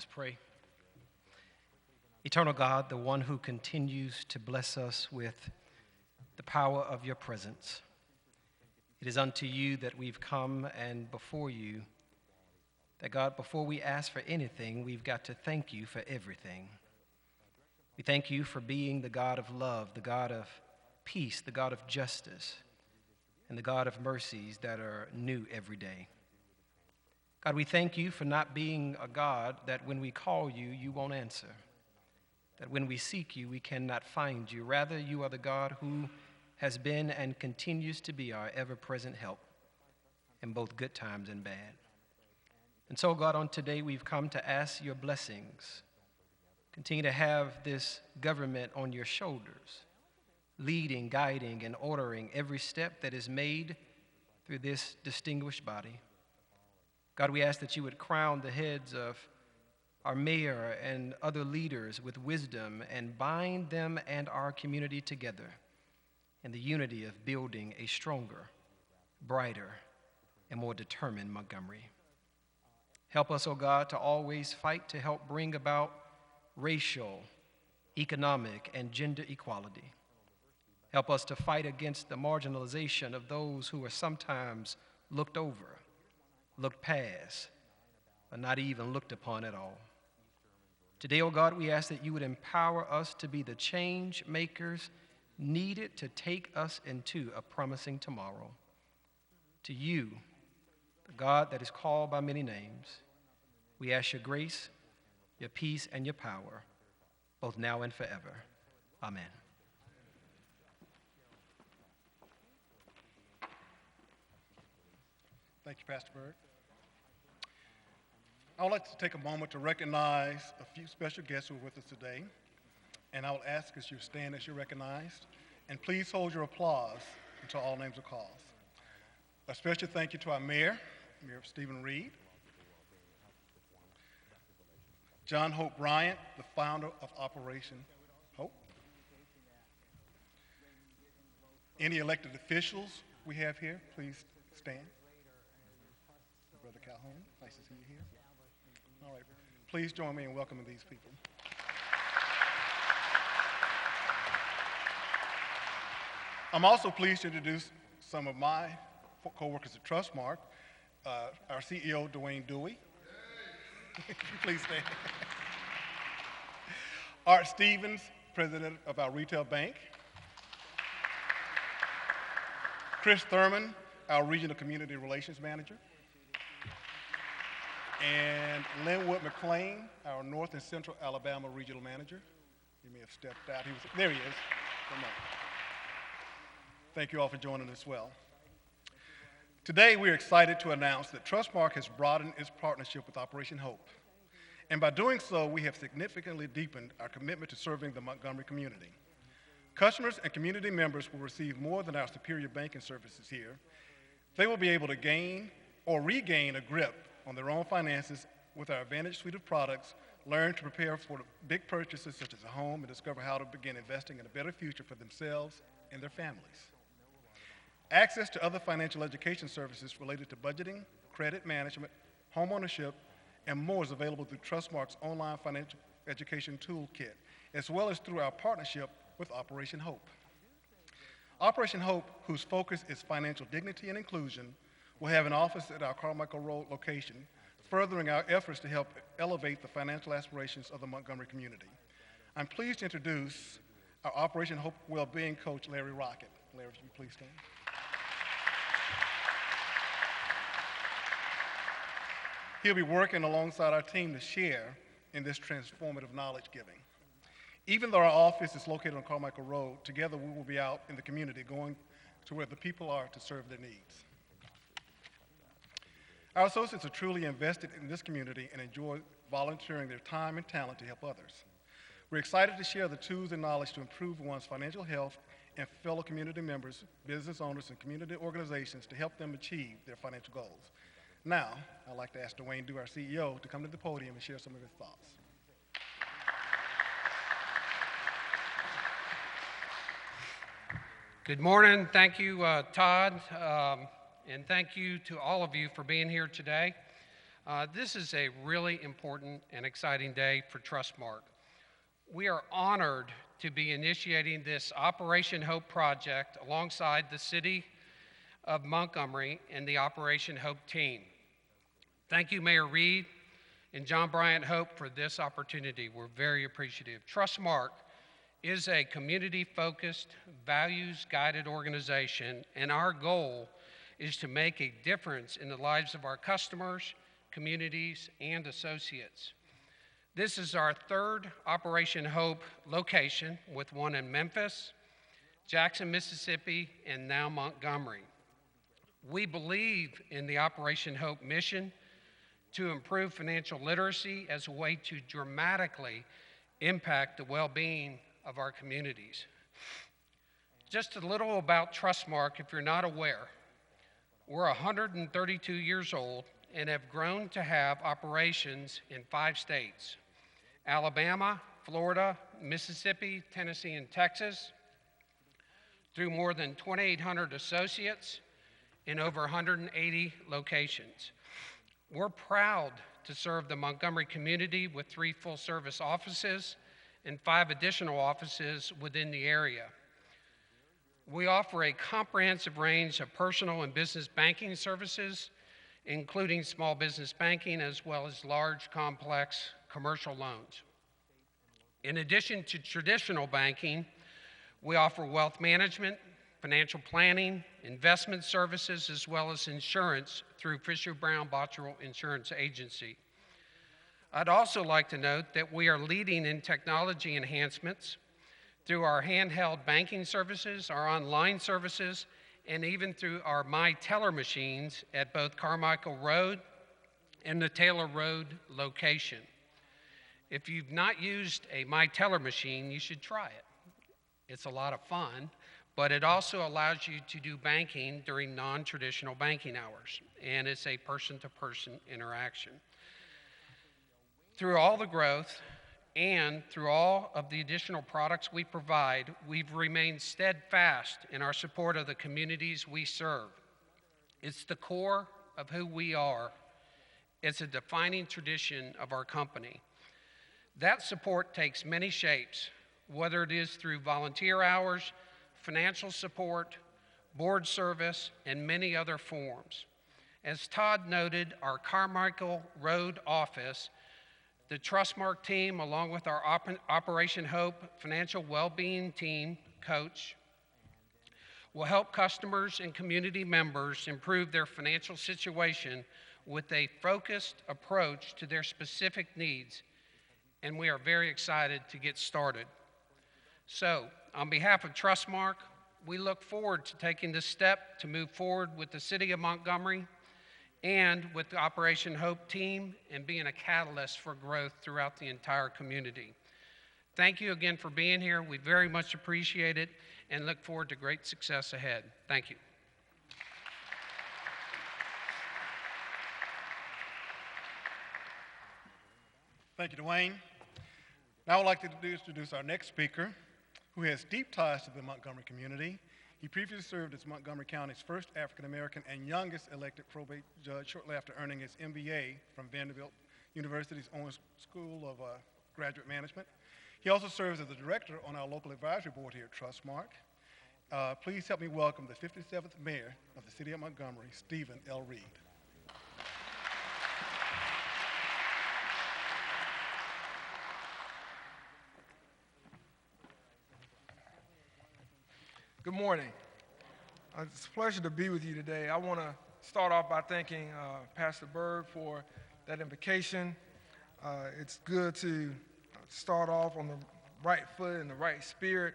Let's pray. Eternal God, the one who continues to bless us with the power of your presence, it is unto you that we've come, and before you, that God, before we ask for anything, we've got to thank you for everything. We thank you for being the God of love, the God of peace, the God of justice, and the God of mercies that are new every day. God, we thank you for not being a God that when we call you, you won't answer. That when we seek you, we cannot find you. Rather, you are the God who has been and continues to be our ever-present help in both good times and bad. And so, God, on today, we've come to ask your blessings. Continue to have this government on your shoulders, leading, guiding, and ordering every step that is made through this distinguished body. God, we ask that you would crown the heads of our mayor and other leaders with wisdom and bind them and our community together in the unity of building a stronger, brighter, and more determined Montgomery. Help us, O God, to always fight to help bring about racial, economic, and gender equality. Help us to fight against the marginalization of those who are sometimes looked over, looked past, or not even looked upon at all. Today, O God, we ask that you would empower us to be the change makers needed to take us into a promising tomorrow. To you, the God that is called by many names, we ask your grace, your peace, and your power, both now and forever. Amen. Thank you, Pastor Bird. I would like to take a moment to recognize a few special guests who are with us today. And I will ask as you stand as you're recognized. And please hold your applause until all names are called. A special thank you to our Mayor Stephen Reed. John Hope Bryant, the founder of Operation Hope. Any elected officials we have here, please stand. Brother Calhoun, nice to see you here. All right, please join me in welcoming these people. I'm also pleased to introduce some of my co-workers at Trustmark, our CEO, Dwayne Dewey. Please stand. Art Stevens, president of our retail bank. Chris Thurman, our regional community relations manager. And Linwood McClain, our North and Central Alabama regional manager. He may have stepped out. There he is. Thank you all for joining us as well. Today, we're excited to announce that Trustmark has broadened its partnership with Operation Hope. And by doing so, we have significantly deepened our commitment to serving the Montgomery community. Customers and community members will receive more than our superior banking services here. They will be able to gain or regain a grip on their own finances with our Advantage suite of products, learn to prepare for big purchases such as a home, and discover how to begin investing in a better future for themselves and their families. Access to other financial education services related to budgeting, credit management, home ownership, and more is available through Trustmark's online financial education toolkit, as well as through our partnership with Operation Hope. Operation Hope, whose focus is financial dignity and inclusion, will have an office at our Carmichael Road location, furthering our efforts to help elevate the financial aspirations of the Montgomery community. I'm pleased to introduce our Operation Hope Wellbeing Coach, Larry Rockett. Larry, would you please stand? He'll be working alongside our team to share in this transformative knowledge giving. Even though our office is located on Carmichael Road, together we will be out in the community going to where the people are to serve their needs. Our associates are truly invested in this community and enjoy volunteering their time and talent to help others. We're excited to share the tools and knowledge to improve one's financial health and fellow community members, business owners, and community organizations to help them achieve their financial goals. Now, I'd like to ask Dwayne Dewey, our CEO, to come to the podium and share some of his thoughts. Good morning. Thank you, Todd, and thank you to all of you for being here today. This is a really important and exciting day for Trustmark. We are honored to be initiating this Operation Hope project alongside the City of Montgomery and the Operation Hope team. Thank you, Mayor Reed and John Bryant Hope, for this opportunity. We're very appreciative. Trustmark is a community-focused, values-guided organization, and our goal is to make a difference in the lives of our customers, communities, and associates. This is our third Operation Hope location, with one in Memphis, Jackson, Mississippi, and now Montgomery. We believe in the Operation Hope mission to improve financial literacy as a way to dramatically impact the well-being of our communities. Just a little about Trustmark if you're not aware. We're 132 years old and have grown to have operations in 5 states: Alabama, Florida, Mississippi, Tennessee, and Texas, through more than 2,800 associates in over 180 locations. We're proud to serve the Montgomery community with 3 full-service offices and 5 additional offices within the area. We offer a comprehensive range of personal and business banking services, including small business banking as well as large, complex commercial loans. In addition to traditional banking, we offer wealth management, financial planning, investment services, as well as insurance through Fisher Brown Bottrell Insurance Agency. I'd also like to note that we are leading in technology enhancements through our handheld banking services, our online services, and even through our My Teller machines at both Carmichael Road and the Taylor Road location. If you've not used a My Teller machine, you should try it. It's a lot of fun, but it also allows you to do banking during non-traditional banking hours, and it's a person-to-person interaction. Through all the growth and through all of the additional products we provide, we've remained steadfast in our support of the communities we serve. It's the core of who we are. It's a defining tradition of our company. That support takes many shapes, whether it is through volunteer hours, financial support, board service, and many other forms. As Todd noted, our Carmichael Road office, the Trustmark team, along with our Operation Hope financial well-being team coach, will help customers and community members improve their financial situation with a focused approach to their specific needs, and we are very excited to get started. So, on behalf of Trustmark, we look forward to taking this step to move forward with the City of Montgomery and with the Operation Hope team and being a catalyst for growth throughout the entire community. Thank you again for being here. We very much appreciate it and look forward to great success ahead. Thank you. Thank you, Dwayne. Now I'd like to introduce our next speaker, who has deep ties to the Montgomery community. He previously served as Montgomery County's first African-American and youngest elected probate judge, shortly after earning his MBA from Vanderbilt University's own School of Graduate Management. He also serves as the director on our local advisory board here at Trustmark. Please help me welcome the 57th mayor of the City of Montgomery, Stephen L. Reed. Good morning. It's a pleasure to be with you today. I want to start off by thanking Pastor Bird for that invocation. It's good to start off on the right foot and the right spirit.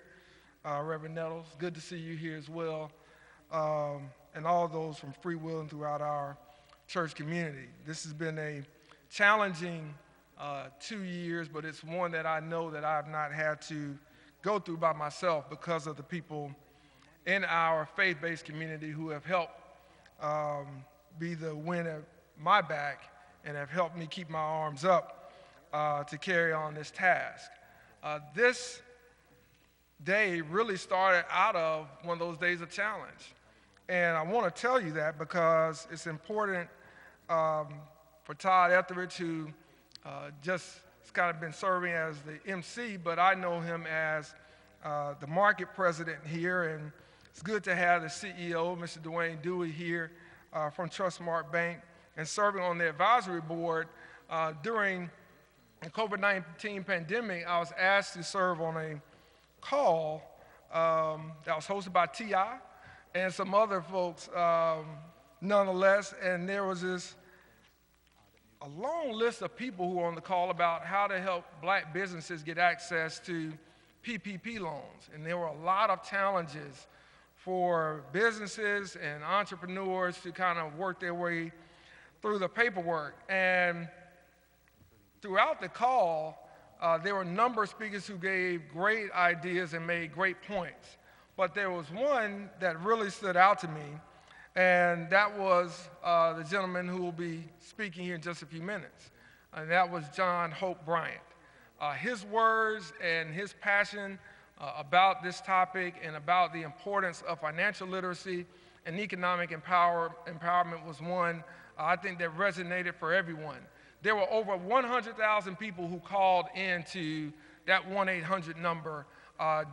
Reverend Nettles, good to see you here as well. And all those from Free Will and throughout our church community. This has been a challenging 2 years, but it's one that I know that I've not had to go through by myself because of the people in our faith-based community who have helped be the wind at my back and have helped me keep my arms up to carry on this task. This day really started out of one of those days of challenge. And I want to tell you that because it's important for Todd Etheridge, who just has kind of been serving as the MC, but I know him as the market president here, and it's good to have the CEO, Mr. Dwayne Dewey, here from Trustmark Bank and serving on the advisory board. During the COVID-19 pandemic, I was asked to serve on a call that was hosted by T.I. and some other folks nonetheless, and there was a long list of people who were on the call about how to help black businesses get access to PPP loans. And there were a lot of challenges for businesses and entrepreneurs to kind of work their way through the paperwork. And throughout the call, there were a number of speakers who gave great ideas and made great points. But there was one that really stood out to me, and that was the gentleman who will be speaking here in just a few minutes. And that was John Hope Bryant. His words and his passion about this topic and about the importance of financial literacy and economic empowerment was one I think that resonated for everyone. There were over 100,000 people who called into that 1-800 number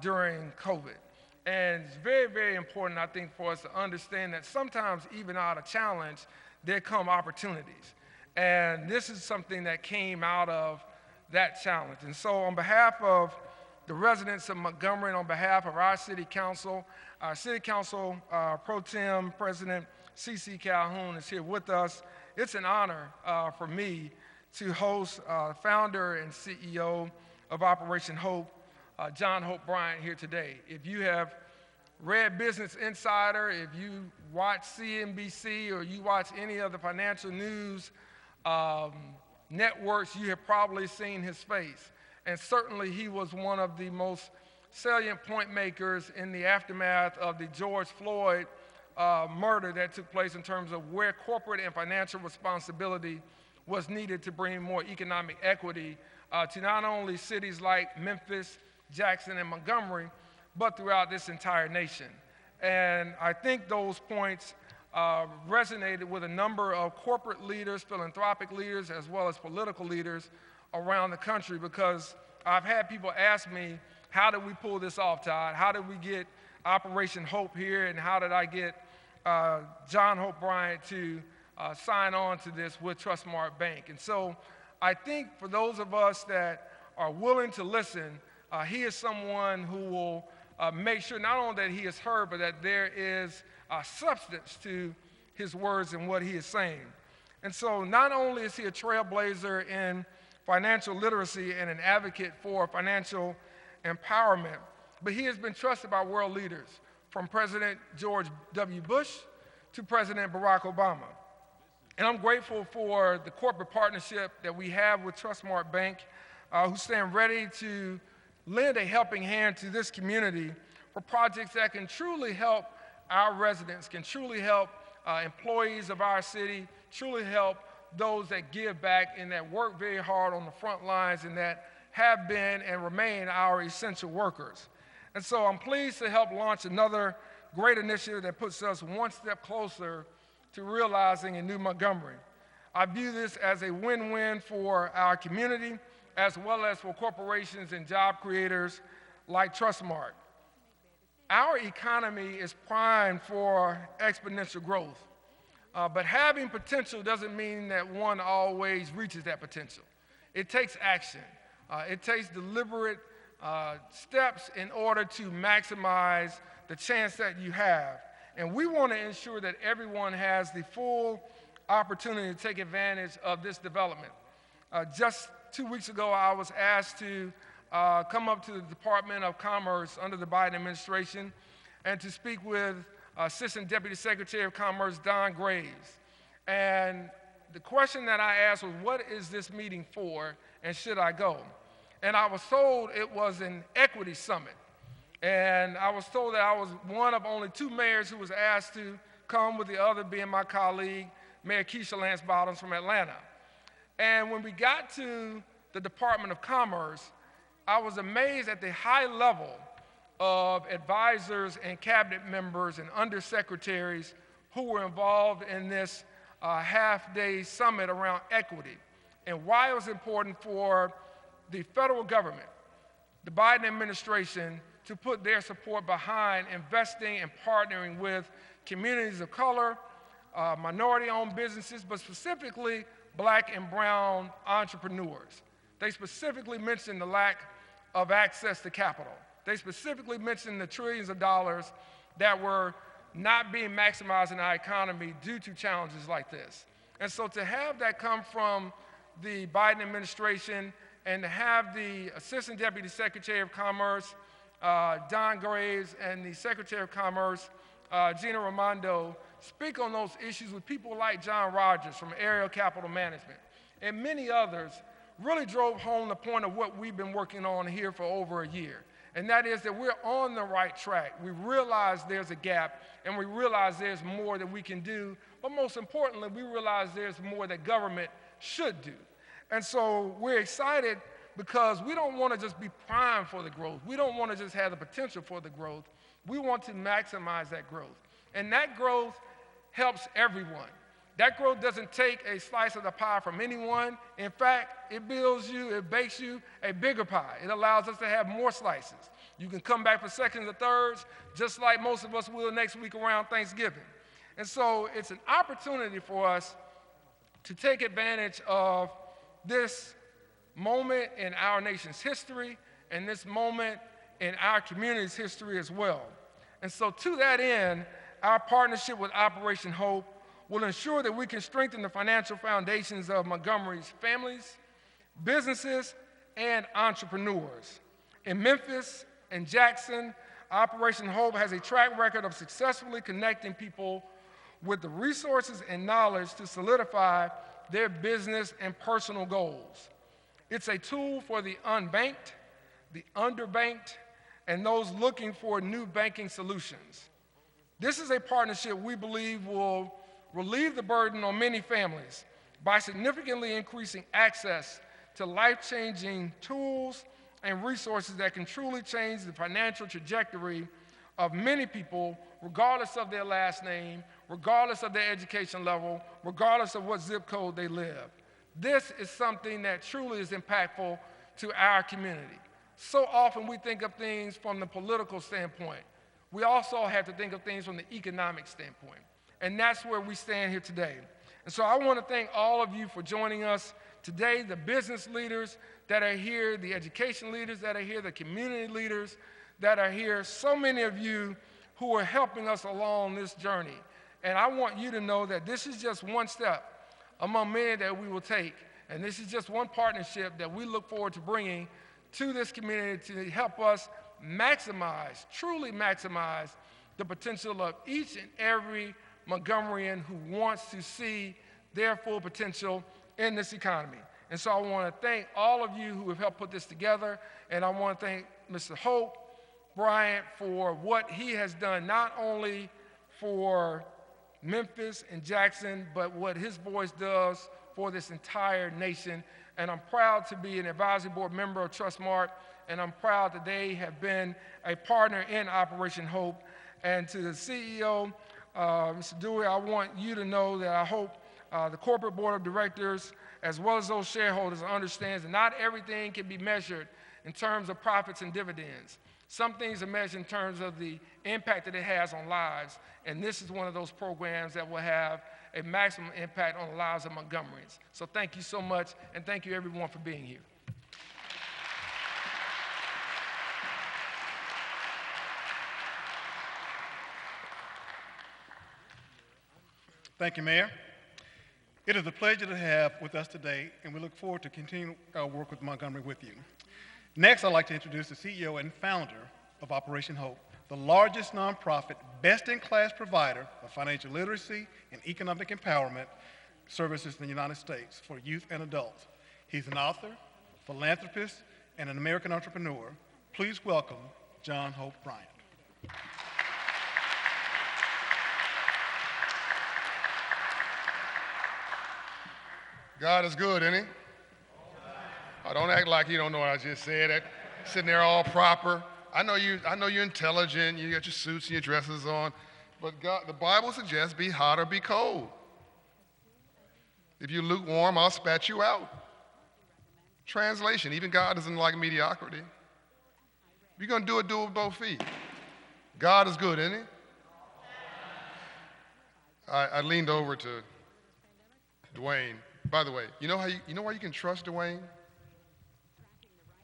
during COVID. And it's very, very important, I think, for us to understand that sometimes even out of challenge, there come opportunities. And this is something that came out of that challenge. And so on behalf of the residents of Montgomery and on behalf of our City Council Pro Tem President C.C. Calhoun is here with us. It's an honor for me to host founder and CEO of Operation Hope, John Hope Bryant, here today. If you have read Business Insider, if you watch CNBC, or you watch any of the financial news networks, you have probably seen his face. And certainly he was one of the most salient point makers in the aftermath of the George Floyd murder that took place in terms of where corporate and financial responsibility was needed to bring more economic equity to not only cities like Memphis, Jackson, and Montgomery, but throughout this entire nation. And I think those points resonated with a number of corporate leaders, philanthropic leaders, as well as political leaders around the country, because I've had people ask me, how did we pull this off, Todd? How did we get Operation Hope here, and how did I get John Hope Bryant to sign on to this with Trustmark Bank? And so I think for those of us that are willing to listen, he is someone who will make sure not only that he is heard, but that there is substance to his words and what he is saying. And so not only is he a trailblazer in financial literacy and an advocate for financial empowerment, but he has been trusted by world leaders, from President George W. Bush to President Barack Obama. And I'm grateful for the corporate partnership that we have with Trustmark Bank, who stand ready to lend a helping hand to this community for projects that can truly help our residents, can truly help employees of our city, truly help those that give back and that work very hard on the front lines and that have been and remain our essential workers. And so I'm pleased to help launch another great initiative that puts us one step closer to realizing a new Montgomery. I view this as a win-win for our community, as well as for corporations and job creators like Trustmark. Our economy is primed for exponential growth, but having potential doesn't mean that one always reaches that potential. It takes action. It takes deliberate steps in order to maximize the chance that you have. And we want to ensure that everyone has the full opportunity to take advantage of this development. Just 2 weeks ago, I was asked to come up to the Department of Commerce under the Biden administration and to speak with Assistant Deputy Secretary of Commerce Don Graves. And the question that I asked was, what is this meeting for, and should I go? And I was told it was an equity summit. And I was told that I was one of only 2 mayors who was asked to come, with the other being my colleague, Mayor Keisha Lance Bottoms from Atlanta. And when we got to the Department of Commerce, I was amazed at the high level of advisors and cabinet members and undersecretaries who were involved in this half-day summit around equity and why it was important for the federal government, the Biden administration, to put their support behind investing and partnering with communities of color, minority-owned businesses, but specifically black and brown entrepreneurs. They specifically mentioned the lack of access to capital. They specifically mentioned the trillions of dollars that were not being maximized in our economy due to challenges like this. And so to have that come from the Biden administration and to have the Assistant Deputy Secretary of Commerce, Don Graves, and the Secretary of Commerce, Gina Raimondo, speak on those issues with people like John Rogers from Aerial Capital Management, and many others, really drove home the point of what we've been working on here for over a year. And that is that we're on the right track. We realize there's a gap, and we realize there's more that we can do, but most importantly, we realize there's more that government should do. And so we're excited because we don't want to just be primed for the growth. We don't want to just have the potential for the growth. We want to maximize that growth. And that growth helps everyone. That growth doesn't take a slice of the pie from anyone. In fact, it builds you, it bakes you a bigger pie. It allows us to have more slices. You can come back for seconds or thirds, just like most of us will next week around Thanksgiving. And so it's an opportunity for us to take advantage of this moment in our nation's history and this moment in our community's history as well. And so to that end, our partnership with Operation Hope will ensure that we can strengthen the financial foundations of Montgomery's families, businesses, and entrepreneurs. In Memphis and Jackson, Operation Hope has a track record of successfully connecting people with the resources and knowledge to solidify their business and personal goals. It's a tool for the unbanked, the underbanked, and those looking for new banking solutions. This is a partnership we believe will relieve the burden on many families by significantly increasing access to life-changing tools and resources that can truly change the financial trajectory of many people, regardless of their last name, regardless of their education level, regardless of what zip code they live. This is something that truly is impactful to our community. So often we think of things from the political standpoint. We also have to think of things from the economic standpoint. And that's where we stand here today. And so I want to thank all of you for joining us today, the business leaders that are here, the education leaders that are here, the community leaders that are here, so many of you who are helping us along this journey. And I want you to know that this is just one step among many that we will take. And this is just one partnership that we look forward to bringing to this community to help us maximize, truly maximize the potential of each and every Montgomeryan who wants to see their full potential in this economy. And so I want to thank all of you who have helped put this together, and I want to thank Mr. Hope Bryant for what he has done, not only for Memphis and Jackson, but what his voice does for this entire nation. And I'm proud to be an advisory board member of Trustmark, and I'm proud that they have been a partner in Operation Hope. And to the CEO, Mr. Dewey, I want you to know that I hope the corporate board of directors, as well as those shareholders, understands that not everything can be measured in terms of profits and dividends. Some things are measured in terms of the impact that it has on lives, and this is one of those programs that will have a maximum impact on the lives of Montgomeryans. So thank you so much, and thank you everyone for being here. Thank you, Mayor. It is a pleasure to have with us today, and we look forward to continuing our work with Montgomery with you. Next, I'd like to introduce the CEO and founder of Operation Hope, the largest nonprofit, best-in-class provider of financial literacy and economic empowerment services in the United States for youth and adults. He's an author, philanthropist, and an American entrepreneur. Please welcome John Hope Bryant. God is good, isn't he? Oh, don't act like you don't know what I just said. Sitting there all proper. I know you're intelligent, you got your suits and your dresses on, but God, the Bible suggests be hot or be cold. If you're lukewarm, I'll spat you out. Translation, even God doesn't like mediocrity. If you're going to do it with both feet. God is good, isn't he? I leaned over to Dwayne. By the way, you know why you can trust Dwayne?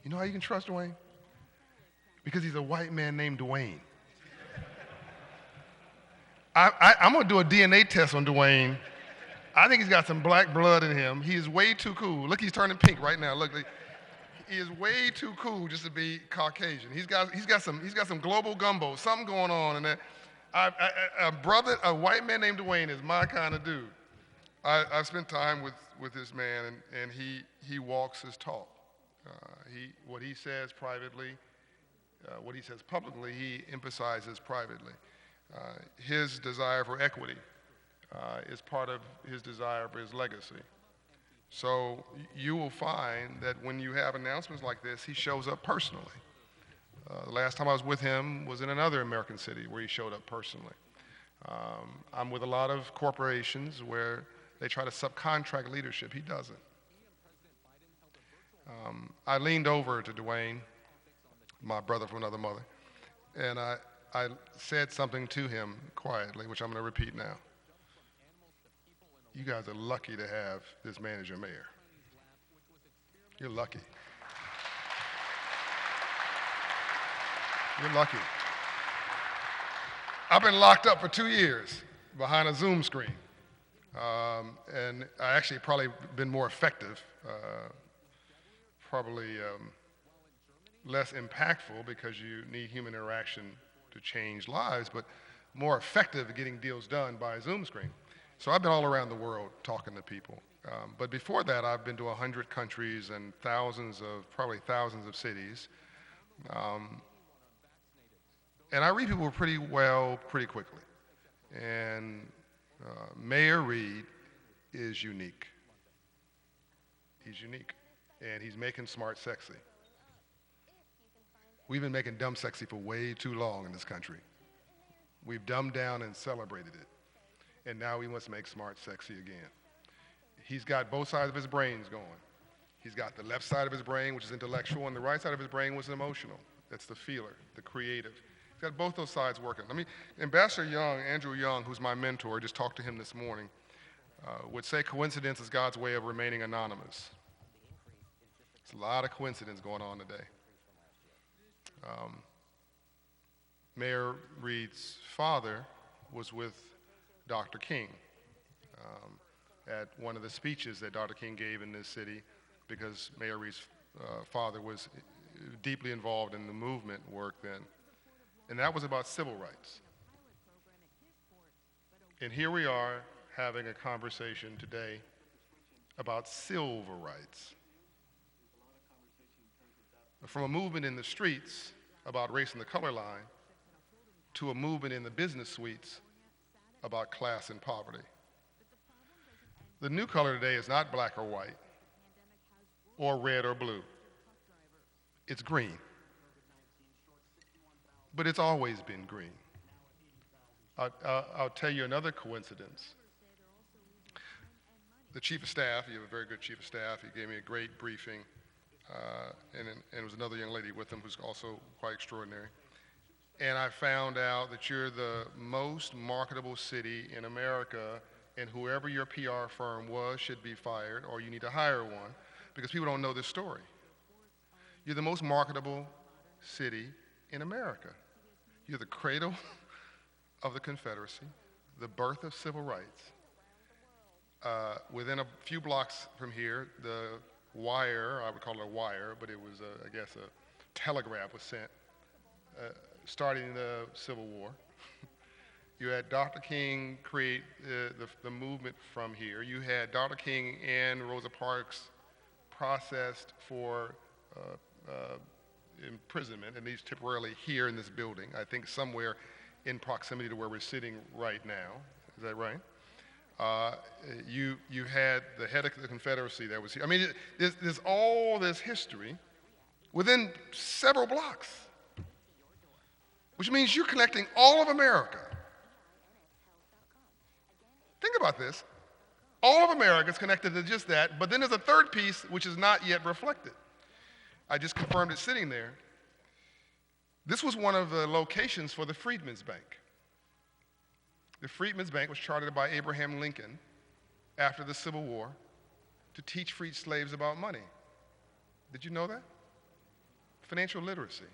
You know how you can trust Dwayne? Because he's a white man named Dwayne. I'm going to do a DNA test on Dwayne. I think he's got some black blood in him. He is way too cool. Look, he's turning pink right now. Look, he is way too cool just to be Caucasian. He's got some global gumbo, something going on. And a white man named Dwayne is my kind of dude. I've spent time with this man, and he walks his talk. What he says privately, what he says publicly, he emphasizes privately. His desire for equity is part of his desire for his legacy. So you will find that when you have announcements like this, he shows up personally. The last time I was with him was in another American city where he showed up personally. I'm with a lot of corporations where they try to subcontract leadership. He doesn't. I leaned over to Dwayne, my brother from another mother, and I said something to him quietly, which I'm going to repeat now. You guys are lucky to have this man as your mayor. You're lucky. You're lucky. I've been locked up for 2 years behind a Zoom screen. And I actually probably been more effective, probably less impactful because you need human interaction to change lives, but more effective at getting deals done by a Zoom screen. So I've been all around the world talking to people. But before that, I've been to 100 countries and probably thousands of cities. And I read people pretty well, pretty quickly. And Mayor Reed is unique. He's unique. And he's making smart sexy. We've been making dumb sexy for way too long in this country. We've dumbed down and celebrated it. And now he wants to make smart sexy again. He's got both sides of his brains going. He's got the left side of his brain, which is intellectual, and the right side of his brain, which is emotional. That's the feeler, the creative. He's got both those sides working. Ambassador Young, Andrew Young, who's my mentor, I just talked to him this morning, would say coincidence is God's way of remaining anonymous. There's a lot of coincidence going on today. Mayor Reed's father was with Dr. King at one of the speeches that Dr. King gave in this city because Mayor Reed's father was deeply involved in the movement work then. And that was about civil rights. And here we are having a conversation today about civil rights. From a movement in the streets about race and the color line to a movement in the business suites about class and poverty. The new color today is not black or white or red or blue. It's green. But it's always been green. I'll tell you another coincidence. The chief of staff, you have a very good chief of staff, he gave me a great briefing, and there was another young lady with him who's also quite extraordinary. And I found out that you're the most marketable city in America, and whoever your PR firm was should be fired, or you need to hire one, because people don't know this story. You're the most marketable city in America. You're the cradle of the Confederacy, the birth of civil rights. Within a few blocks from here, the wire, I would call it a wire, but it was, I guess, a telegraph was sent, starting the Civil War. You had Dr. King create the movement from here. You had Dr. King and Rosa Parks processed for imprisonment, at least temporarily here in this building, I think somewhere in proximity to where we're sitting right now. Is that right? You had the head of the Confederacy that was here. I mean, there's all this history within several blocks, which means you're connecting all of America. Think about this. All of America is connected to just that, but then there's a third piece which is not yet reflected. I just confirmed it sitting there. This was one of the locations for the Freedmen's Bank. The Freedmen's Bank was chartered by Abraham Lincoln after the Civil War to teach freed slaves about money. Did you know that? Financial literacy.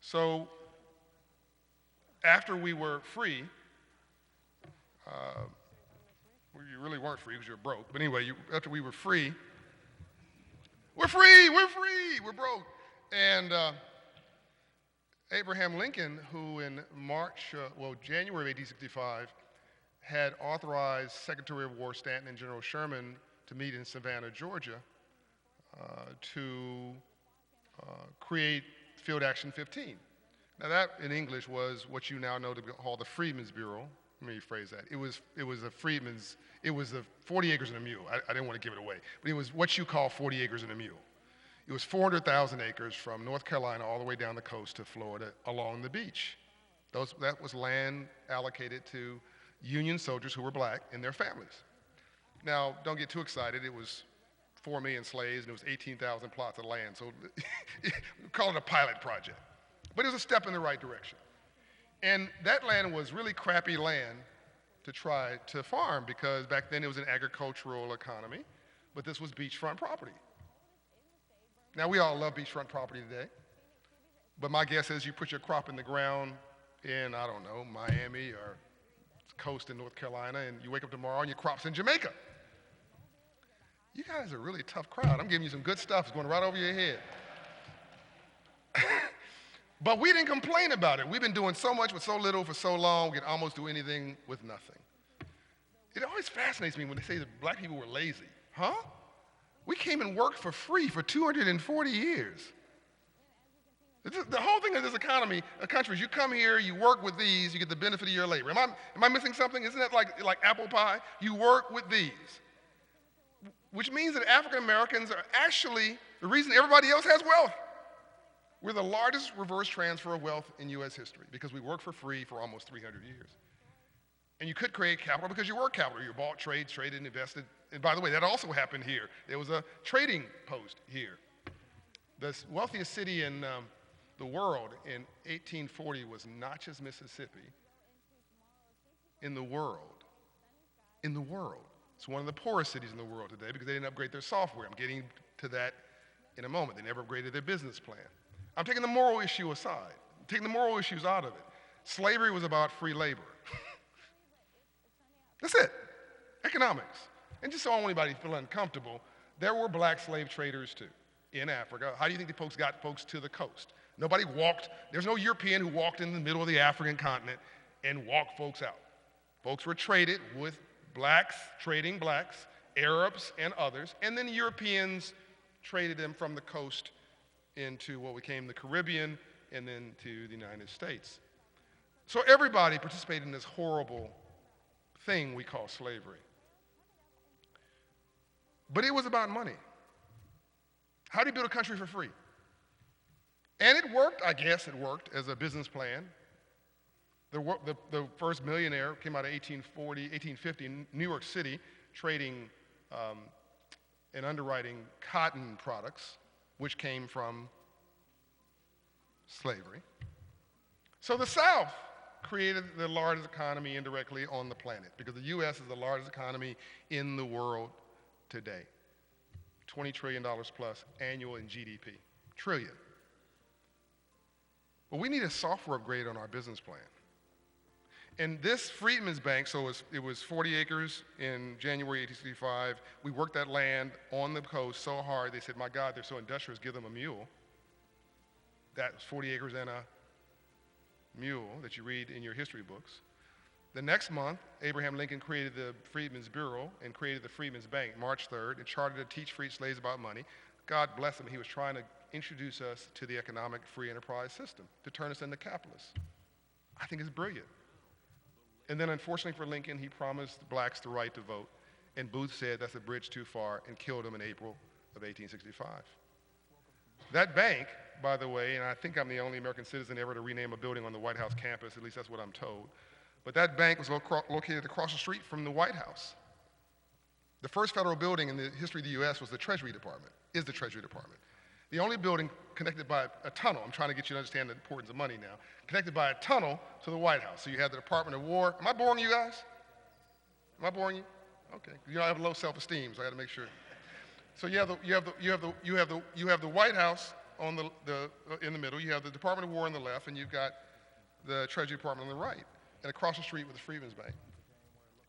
So after we were free, well, you really weren't free because you were broke. But anyway, after we were free, we're free, we're broke. And Abraham Lincoln, who in January of 1865, had authorized Secretary of War Stanton and General Sherman to meet in Savannah, Georgia, to create Field Action 15. Now that in English was what you now know to be called the Freedmen's Bureau. Let me rephrase that. It was a 40 acres and a mule. I didn't want to give it away, but it was what you call 40 acres and a mule. It was 400,000 acres from North Carolina all the way down the coast to Florida along the beach. That was land allocated to Union soldiers who were black and their families. Now, don't get too excited. It was 4 million slaves and it was 18,000 plots of land, so call it a pilot project. But it was a step in the right direction. And that land was really crappy land to try to farm because back then it was an agricultural economy, but this was beachfront property. Now we all love beachfront property today, but my guess is you put your crop in the ground in, I don't know, Miami or coast in North Carolina, and you wake up tomorrow and your crop's in Jamaica. You guys are a really tough crowd. I'm giving you some good stuff. It's going right over your head. But we didn't complain about it. We've been doing so much with so little for so long, we can almost do anything with nothing. It always fascinates me when they say that black people were lazy. Huh? We came and worked for free for 240 years. The whole thing of this economy, a country, is you come here, you work with these, you get the benefit of your labor. Am I missing something? Isn't that like apple pie? You work with these. Which means that African Americans are actually the reason everybody else has wealth. We're the largest reverse transfer of wealth in U.S. history because we work for free for almost 300 years. And you could create capital because you work capital. You bought, traded, and invested. And by the way, that also happened here. There was a trading post here. The wealthiest city in the world in 1840 was Natchez, Mississippi. In the world. In the world. It's one of the poorest cities in the world today because they didn't upgrade their software. I'm getting to that in a moment. They never upgraded their business plan. I'm taking the moral issue aside. I'm taking the moral issues out of it. Slavery was about free labor. That's it. Economics. And just so I don't want anybody to feel uncomfortable, there were black slave traders too in Africa. How do you think the folks got folks to the coast? Nobody walked. There's no European who walked in the middle of the African continent and walked folks out. Folks were traded with blacks, trading blacks, Arabs, and others, and then Europeans traded them from the coast into what became the Caribbean and then to the United States. So everybody participated in this horrible thing we call slavery. But it was about money. How do you build a country for free? And it worked, I guess it worked as a business plan. The first millionaire came out of 1850 in New York City, trading and underwriting cotton products, which came from slavery. So the South created the largest economy indirectly on the planet because the U.S. is the largest economy in the world today. $20 trillion plus annual in GDP. Trillion. But we need a software upgrade on our business plan. And this Freedmen's Bank, so it was 40 acres in January 1865. We worked that land on the coast so hard, they said, my God, they're so industrious, give them a mule. That was 40 acres and a mule that you read in your history books. The next month, Abraham Lincoln created the Freedmen's Bureau and created the Freedmen's Bank, March 3rd, and chartered to teach freed slaves about money. God bless him, he was trying to introduce us to the economic free enterprise system, to turn us into capitalists. I think it's brilliant. And then unfortunately for Lincoln, he promised blacks the right to vote, and Booth said that's a bridge too far and killed him in April of 1865. That bank, by the way, and I think I'm the only American citizen ever to rename a building on the White House campus, at least that's what I'm told, but that bank was located across the street from the White House. The first federal building in the history of the U.S. was the Treasury Department, is the Treasury Department. The only building connected by a tunnel, I'm trying to get you to understand the importance of money now, connected by a tunnel to the White House. So you had the Department of War. Am I boring you guys? Am I boring you? Okay. You know, I have low self-esteem, so I got to make sure. So you have the White House on in the middle. You have the Department of War on the left, and you've got the Treasury Department on the right, and across the street with the Freedmen's Bank.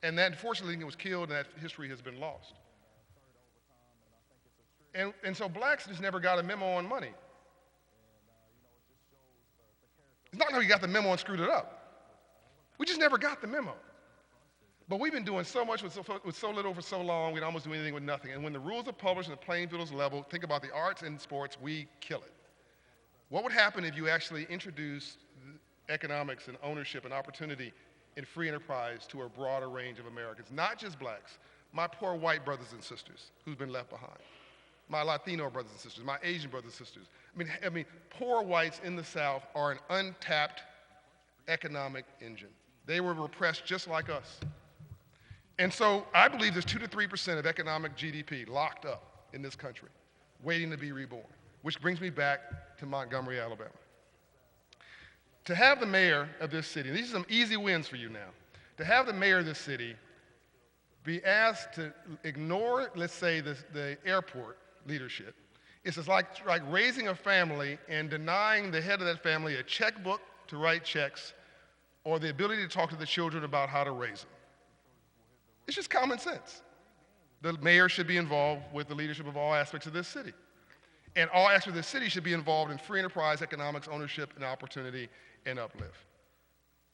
And that, unfortunately, it was killed, and that history has been lost. And so blacks just never got a memo on money. It's not that we got the memo and screwed it up. We just never got the memo. But we've been doing so much with so little for so long, we'd almost do anything with nothing. And when the rules are published and the playing field is level, think about the arts and sports, we kill it. What would happen if you actually introduced economics and ownership and opportunity in free enterprise to a broader range of Americans, not just blacks, my poor white brothers and sisters who've been left behind, my Latino brothers and sisters, my Asian brothers and sisters. I mean, poor whites in the South are an untapped economic engine. They were repressed just like us. And so I believe there's 2 to 3% of economic GDP locked up in this country, waiting to be reborn, which brings me back to Montgomery, Alabama. To have the mayor of this city, and these are some easy wins for you now, to have the mayor of this city be asked to ignore, let's say, the airport leadership, it's just like raising a family and denying the head of that family a checkbook to write checks or the ability to talk to the children about how to raise them. It's just common sense. The mayor should be involved with the leadership of all aspects of this city. And all aspects of this city should be involved in free enterprise, economics, ownership, and opportunity, and uplift.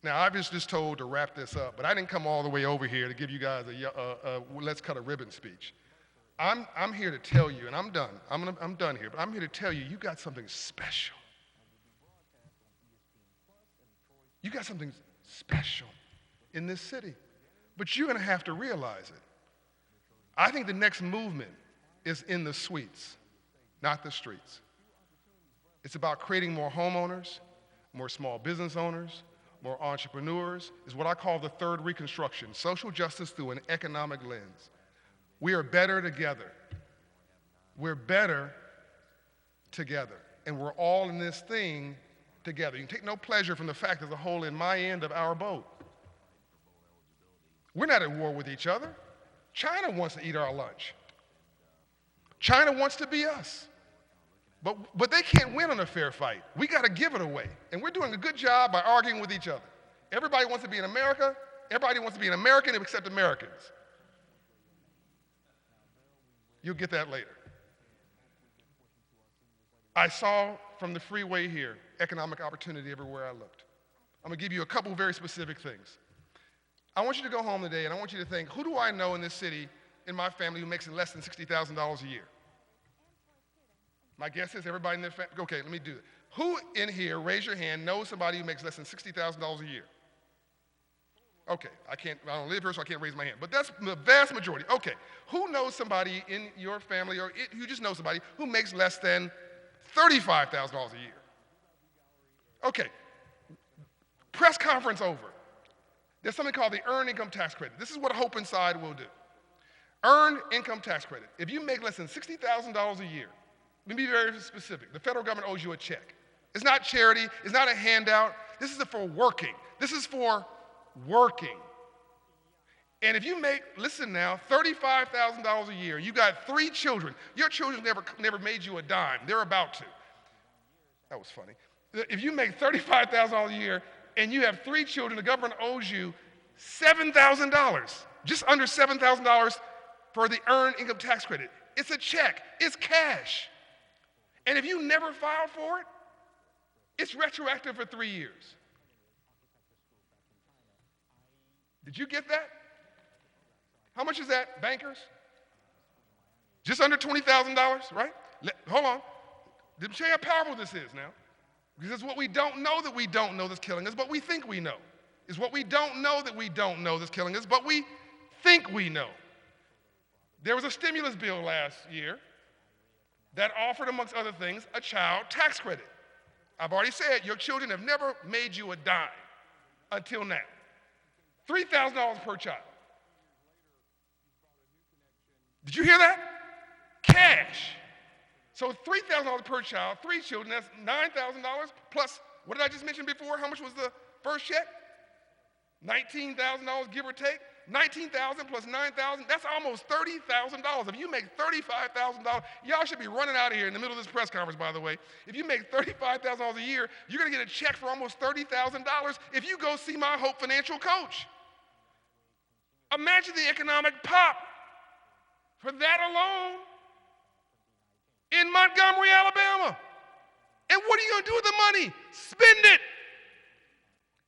Now, I was just told to wrap this up, but I didn't come all the way over here to give you guys a let's cut a ribbon speech. I'm here to tell you, and I'm done. I'm done here, but I'm here to tell you, you got something special. You got something special in this city, but you're going to have to realize it. I think the next movement is in the suites, not the streets. It's about creating more homeowners, more small business owners, more entrepreneurs. Is what I call the third reconstruction, social justice through an economic lens. We are better together. We're better together. And we're all in this thing together. You can take no pleasure from the fact there's a hole in my end of our boat. We're not at war with each other. China wants to eat our lunch. China wants to be us. But they can't win on a fair fight. We got to give it away. And we're doing a good job by arguing with each other. Everybody wants to be in America. Everybody wants to be an American except Americans. You'll get that later. I saw from the freeway here economic opportunity everywhere I looked. I'm going to give you a couple very specific things. I want you to go home today and I want you to think, who do I know in this city, in my family, who makes less than $60,000 a year? My guess is everybody in their family. Okay, let me do it. Who in here, raise your hand, knows somebody who makes less than $60,000 a year? Okay, I don't live here, so I can't raise my hand. But that's the vast majority. Okay, who knows somebody in your family, or you just know somebody who makes less than $35,000 a year? Okay, press conference over. There's something called the Earned Income Tax Credit. This is what Hope Inside will do. Earned Income Tax Credit. If you make less than $60,000 a year, let me be very specific. The federal government owes you a check. It's not charity. It's not a handout. This is for working. This is for working. And if you make, listen now, $35,000 a year, you got 3 children. Your children never made you a dime. They're about to. That was funny. If you make $35,000 a year and you have 3 children, the government owes you $7,000, just under $7,000 for the Earned Income Tax Credit. It's a check. It's cash. And if you never filed for it, it's retroactive for 3 years. Did you get that? How much is that, bankers? Just under $20,000, right? Hold on. Let me show you how powerful this is now. Because it's what we don't know that we don't know that's killing us, but we think we know. It's what we don't know that we don't know that's killing us, but we think we know. There was a stimulus bill last year that offered, amongst other things, a child tax credit. I've already said your children have never made you a dime until now. $3,000 per child. Did you hear that? Cash. So $3,000 per child, 3 children, that's $9,000 plus, what did I just mention before? How much was the first check? $19,000, give or take. $19,000 plus $9,000, that's almost $30,000. If you make $35,000, y'all should be running out of here in the middle of this press conference, by the way. If you make $35,000 a year, you're going to get a check for almost $30,000 if you go see my Hope Financial coach. Imagine the economic pop for that alone in Montgomery, Alabama. And what are you going to do with the money? Spend it.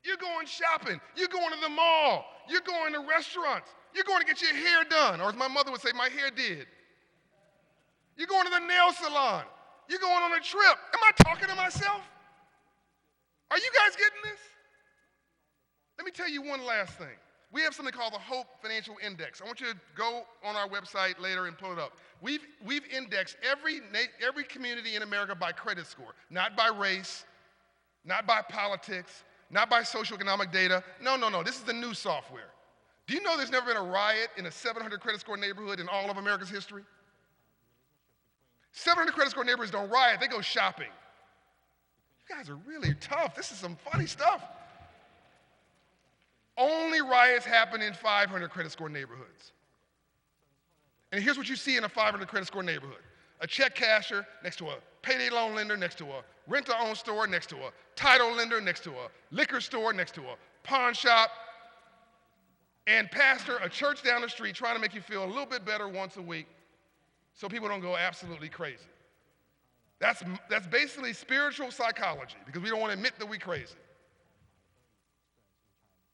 You're going shopping. You're going to the mall. You're going to restaurants. You're going to get your hair done, or as my mother would say, my hair did. You're going to the nail salon. You're going on a trip. Am I talking to myself? Are you guys getting this? Let me tell you one last thing. We have something called the Hope Financial Index. I want you to go on our website later and pull it up. We've indexed every community in America by credit score, not by race, not by politics, not by socioeconomic data. No. This is the new software. Do you know there's never been a riot in a 700 credit score neighborhood in all of America's history? 700 credit score neighborhoods don't riot, they go shopping. You guys are really tough. This is some funny stuff. Only riots happen in 500 credit score neighborhoods. And here's what you see in a 500 credit score neighborhood. A check casher next to a payday loan lender, next to a rent-to-own store, next to a title lender, next to a liquor store, next to a pawn shop, and pastor, a church down the street trying to make you feel a little bit better once a week so people don't go absolutely crazy. That's basically spiritual psychology because we don't want to admit that we're crazy.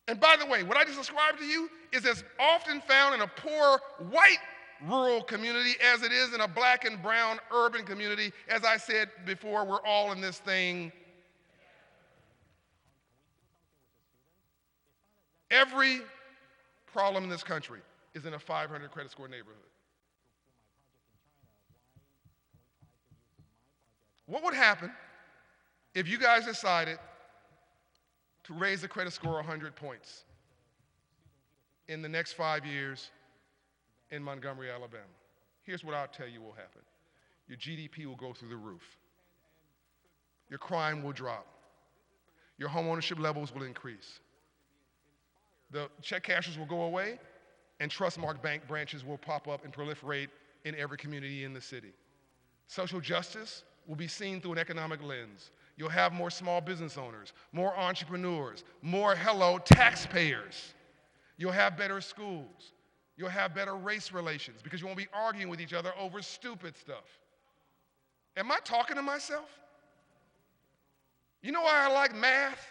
And by the way, what I just described to you is as often found in a poor white rural community as it is in a black and brown urban community. As I said before, we're all in this thing. Every problem in this country is in a 500 credit score neighborhood. What would happen if you guys decided to raise the credit score 100 points in the next 5 years in Montgomery, Alabama? Here's what I'll tell you will happen. Your GDP will go through the roof. Your crime will drop. Your home ownership levels will increase. The check cashers will go away, and Trustmark bank branches will pop up and proliferate in every community in the city. Social justice will be seen through an economic lens. You'll have more small business owners, more entrepreneurs, more taxpayers. You'll have better schools. You'll have better race relations because you won't be arguing with each other over stupid stuff. Am I talking to myself? You know why I like math?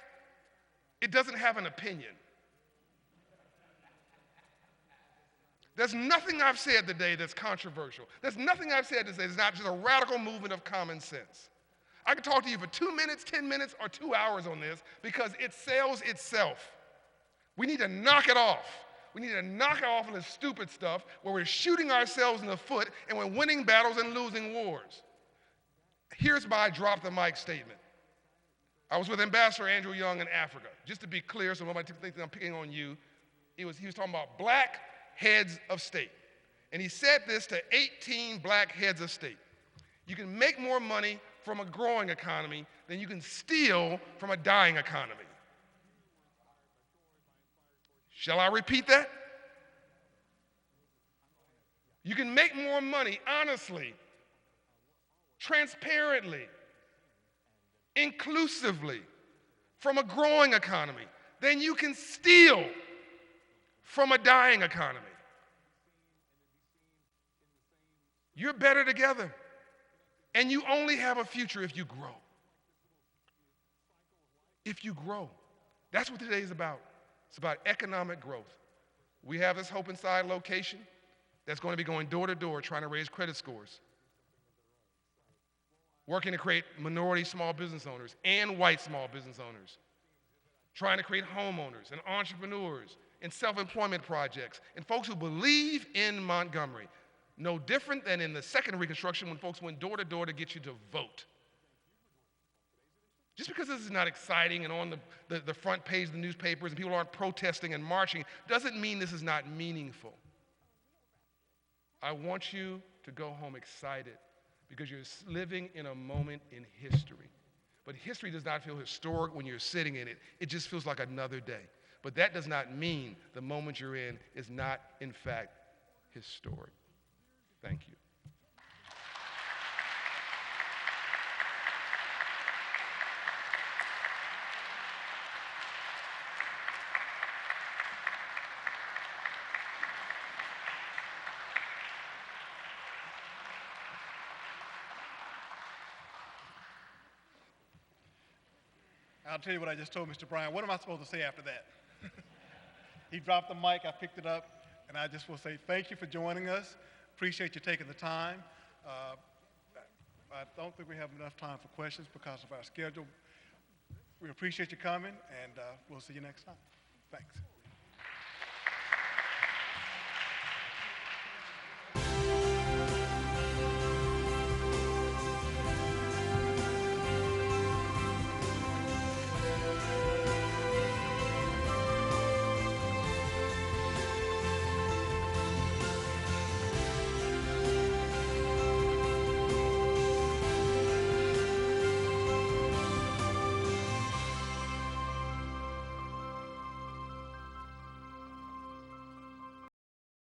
It doesn't have an opinion. There's nothing I've said today that's controversial. There's nothing I've said today that's not just a radical movement of common sense. I could talk to you for 2 minutes, 10 minutes, or 2 hours on this because it sells itself. We need to knock it off. We need to knock off of this stupid stuff where we're shooting ourselves in the foot and we're winning battles and losing wars. Here's my drop the mic statement. I was with Ambassador Andrew Young in Africa. Just to be clear, so nobody thinks I'm picking on you, he was talking about black heads of state. And he said this to 18 black heads of state. You can make more money from a growing economy than you can steal from a dying economy. Shall I repeat that? You can make more money honestly, transparently, inclusively from a growing economy than you can steal from a dying economy. You're better together. And you only have a future if you grow. If you grow. That's what today is about. It's about economic growth. We have this Hope Inside location that's going to be going door to door trying to raise credit scores. Working to create minority small business owners and white small business owners. Trying to create homeowners and entrepreneurs and self-employment projects and folks who believe in Montgomery. No different than in the second Reconstruction when folks went door to door to get you to vote. Just because this is not exciting and on the front page of the newspapers and people aren't protesting and marching doesn't mean this is not meaningful. I want you to go home excited because you're living in a moment in history. But history does not feel historic when you're sitting in it. It just feels like another day. But that does not mean the moment you're in is not, in fact, historic. Thank you. I'll tell you what I just told Mr. Bryan. What am I supposed to say after that? He dropped the mic, I picked it up, and I just will say thank you for joining us. Appreciate you taking the time. I don't think we have enough time for questions because of our schedule. We appreciate you coming, and we'll see you next time. Thanks.